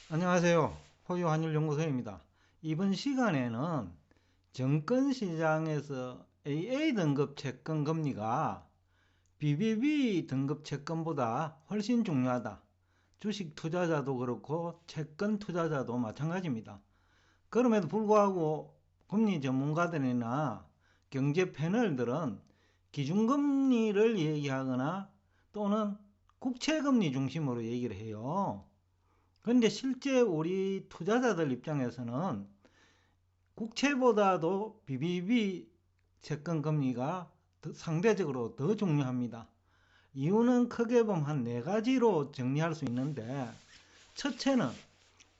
안녕하세요. 호유환율연구소입니다. 이번 시간에는 정권시장에서 AA 등급 채권 금리가 BBB 등급 채권보다 훨씬 중요하다. 주식 투자자도 그렇고 채권 투자자도 마찬가지입니다. 그럼에도 불구하고 금리 전문가들이나 경제 패널들은 기준금리를 얘기하거나 또는 국채금리 중심으로 얘기를 해요. 그런데 실제 우리 투자자들 입장에서는 국채보다도 BBB 채권 금리가 상대적으로 더 중요합니다. 이유는 크게 보면 한 네 가지로 정리할 수 있는데, 첫째는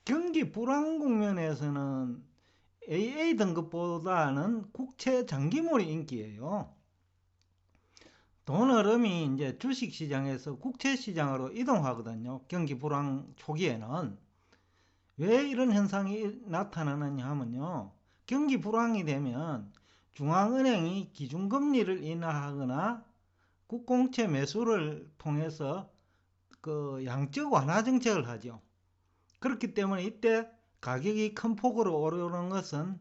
경기 불황 국면에서는 AA 등급보다는 국채 장기물이 인기예요. 돈 흐름이 이제 주식 시장에서 국채 시장으로 이동하거든요. 경기 불황 초기에는. 왜 이런 현상이 나타나느냐 하면요. 경기 불황이 되면 중앙은행이 기준금리를 인하하거나 국공채 매수를 통해서 그 양적 완화 정책을 하죠. 그렇기 때문에 이때 가격이 큰 폭으로 오르는 것은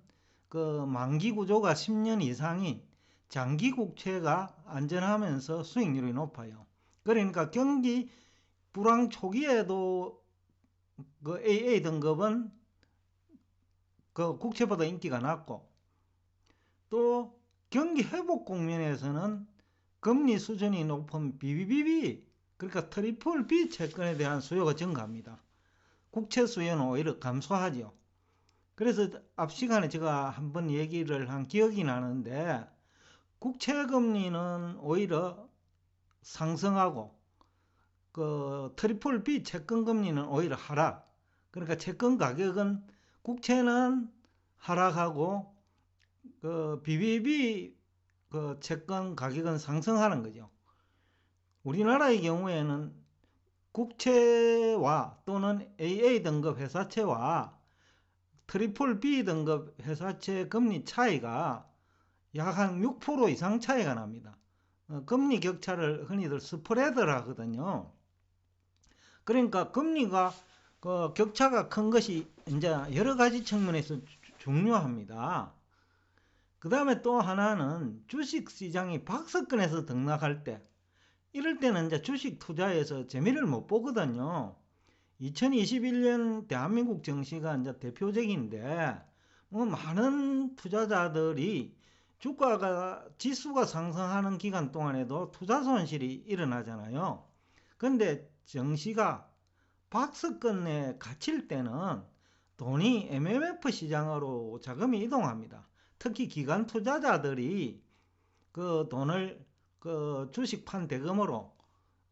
그 만기 구조가 10년 이상인 장기 국채가 안전하면서 수익률이 높아요. 그러니까 경기 불황 초기에도 그 AA 등급은 그 국채보다 인기가 낮고, 또 경기 회복 국면에서는 금리 수준이 높은 BBB, 그러니까 트리플 B 채권에 대한 수요가 증가합니다. 국채 수요는 오히려 감소하죠. 그래서 앞 시간에 제가 한번 얘기를 한 기억이 나는데, 국채 금리는 오히려 상승하고 그 트리플 B 채권 금리는 오히려 하락. 그러니까 채권 가격은, 국채는 하락하고 그 BBB 그 채권 가격은 상승하는 거죠. 우리나라의 경우에는 국채와 또는 AA 등급 회사채와 트리플 B 등급 회사채 금리 차이가 약 한 6% 이상 차이가 납니다. 금리 격차를 흔히들 스프레드라 하거든요. 그러니까 금리가 그 격차가 큰 것이 이제 여러 가지 측면에서 중요합니다. 그 다음에 또 하나는 주식 시장이 박스권에서 등락할 때, 이럴 때는 이제 주식 투자에서 재미를 못 보거든요. 2021년 대한민국 증시가 이제 대표적인데, 뭐 많은 투자자들이 주가가 지수가 상승하는 기간 동안에도 투자 손실이 일어나잖아요. 근데 증시가 박스권에 갇힐 때는 돈이 MMF 시장으로 자금이 이동합니다. 특히 기관 투자자들이 그 돈을 그 주식판 대금으로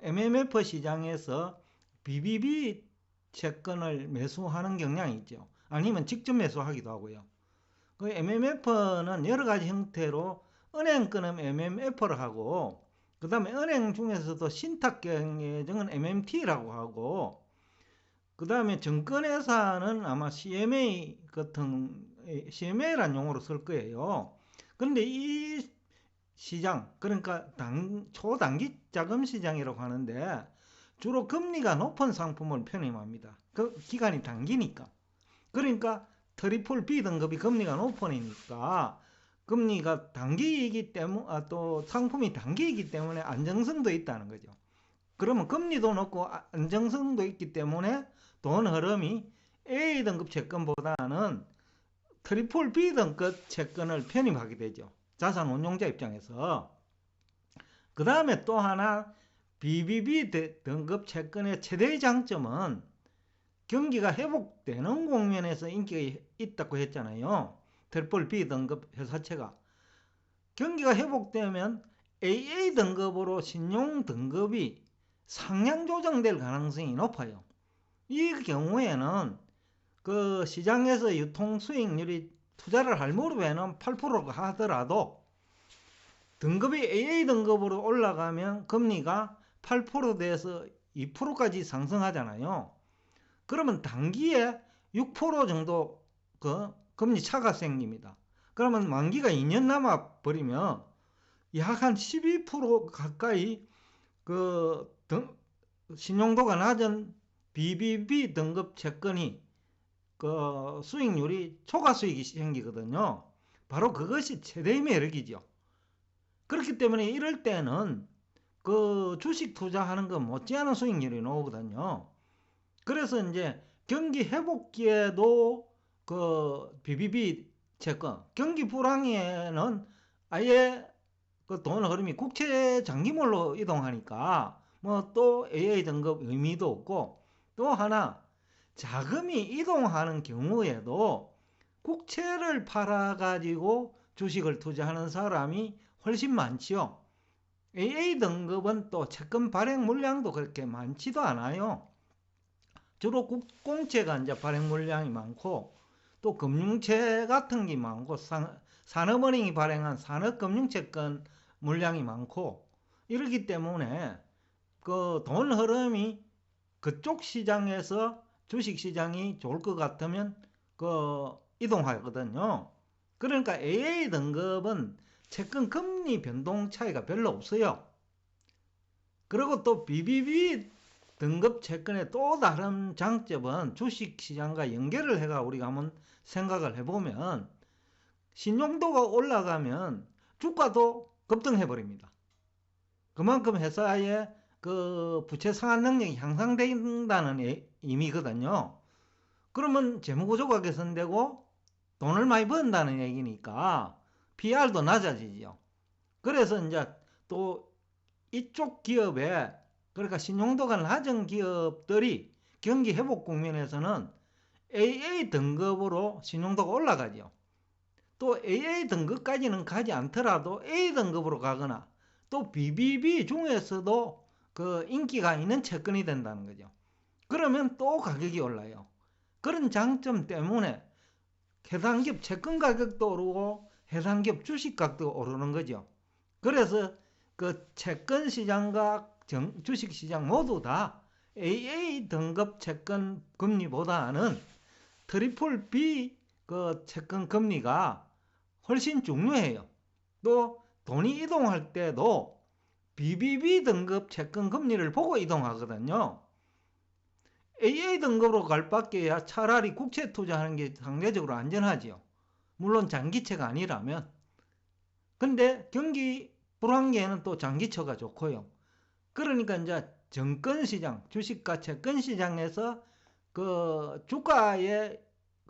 MMF 시장에서 BBB 채권을 매수하는 경향이 있죠. 아니면 직접 매수하기도 하고요. 그 MMF는 여러 가지 형태로 은행권은 MMF를 하고, 그 다음에 은행 중에서도 신탁계정은 MMT라고 하고, 그 다음에 증권회사는 아마 CMA 같은, CMA라는 용어로 쓸 거예요. 그런데 이 시장, 그러니까 초단기 자금 시장이라고 하는데, 주로 금리가 높은 상품을 편입합니다. 그 기간이 단기니까. 그러니까 트리플 B 등급이 금리가 높으니까, 금리가 단기이기 때문에, 또 상품이 단기이기 때문에 안정성도 있다는 거죠. 그러면 금리도 높고 안정성도 있기 때문에 돈 흐름이 A 등급 채권보다는 트리플 B 등급 채권을 편입하게 되죠. 자산 운용자 입장에서. 그 다음에 또 하나, BBB 등급 채권의 최대의 장점은 경기가 회복되는 국면에서 인기가 있다고 했잖아요. 트리플 B 등급 회사채가. 경기가 회복되면 AA 등급으로 신용 등급이 상향 조정될 가능성이 높아요. 이 경우에는 그 시장에서 유통 수익률이 투자를 할 무렵에는 8%가 하더라도 등급이 AA 등급으로 올라가면 금리가 8%대에서 2%까지 상승하잖아요. 그러면 단기에 6% 정도 그 금리 차가 생깁니다. 그러면 만기가 2년 남아 버리면 약 한 12% 가까이 그 신용도가 낮은 BBB 등급 채권이 수익률이 초과 수익이 생기거든요. 바로 그것이 최대의 매력이죠. 그렇기 때문에 이럴 때는 주식 투자하는 거 못지않은 수익률이 나오거든요. 그래서 이제 경기 회복기에도 BBB 채권, 경기 불황에는 아예 돈의 흐름이 국채 장기물로 이동하니까 또 AA 등급 의미도 없고, 또 하나 자금이 이동하는 경우에도 국채를 팔아가지고 주식을 투자하는 사람이 훨씬 많지요. AA 등급은 또 채권 발행 물량도 그렇게 많지도 않아요. 주로 공채가 이제 발행 물량이 많고, 또 금융채 같은 게 많고, 산업은행이 발행한 산업금융채권 물량이 많고, 이러기 때문에 돈 흐름이 그쪽 시장에서 주식시장이 좋을 것 같으면 이동하거든요. 그러니까 AA 등급은 채권 금리 변동 차이가 별로 없어요. 그리고 또 BBB 등급 채권의 또 다른 장점은 주식시장과 연결을 해가 우리가 한번 생각을 해보면, 신용도가 올라가면 주가도 급등해버립니다. 그만큼 회사의 부채 상환 능력이 향상된다는 의미거든요. 그러면 재무구조가 개선되고 돈을 많이 번다는 얘기니까 PR도 낮아지죠. 그래서 이제 또 이쪽 기업에, 그러니까 신용도가 낮은 기업들이 경기 회복 국면에서는 AA 등급으로 신용도가 올라가죠. 또 AA 등급까지는 가지 않더라도 A 등급으로 가거나, 또 BBB 중에서도 인기가 있는 채권이 된다는 거죠. 그러면 또 가격이 올라요. 그런 장점 때문에 해당 기업 채권 가격도 오르고 해당 기업 주식 가격도 오르는 거죠. 그래서 채권 시장과 주식 시장 모두 다 AA 등급 채권 금리보다는 트리플 B 채권 금리가 훨씬 중요해요. 또 돈이 이동할 때도 BBB 등급 채권 금리를 보고 이동하거든요. AA 등급으로 갈 바에야 차라리 국채 투자하는 게 상대적으로 안전하지요. 물론 장기채가 아니라면. 근데 경기 불황기에는 또 장기채가 좋고요. 그러니까 이제 정권시장, 주식과 채권시장에서 주가에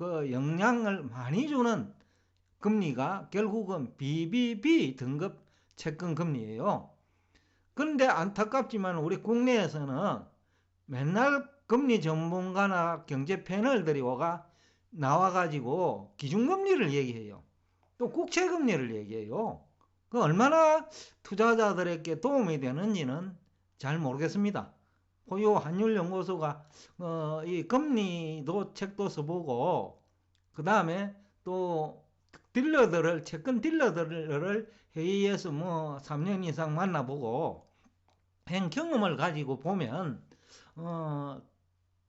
영향을 많이 주는 금리가 결국은 BBB 등급 채권 금리예요. 그런데 안타깝지만 우리 국내에서는 맨날 금리 전문가나 경제 패널들이 나와가지고 기준금리를 얘기해요. 또 국채금리를 얘기해요. 얼마나 투자자들에게 도움이 되는지는 잘 모르겠습니다. 호요 한율연구소가 이 금리도 책도 써보고, 그 다음에 또 채권 딜러들을 회의에서 3년 이상 만나보고 행 경험을 가지고 보면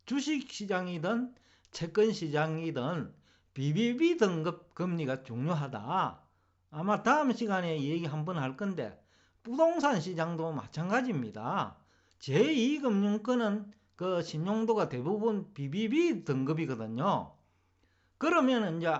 주식시장이든 채권시장이든 BBB 등급 금리가 중요하다. 아마 다음 시간에 얘기 한번 할 건데, 부동산 시장도 마찬가지입니다. 제2금융권은 신용도가 대부분 BBB 등급이거든요. 그러면 이제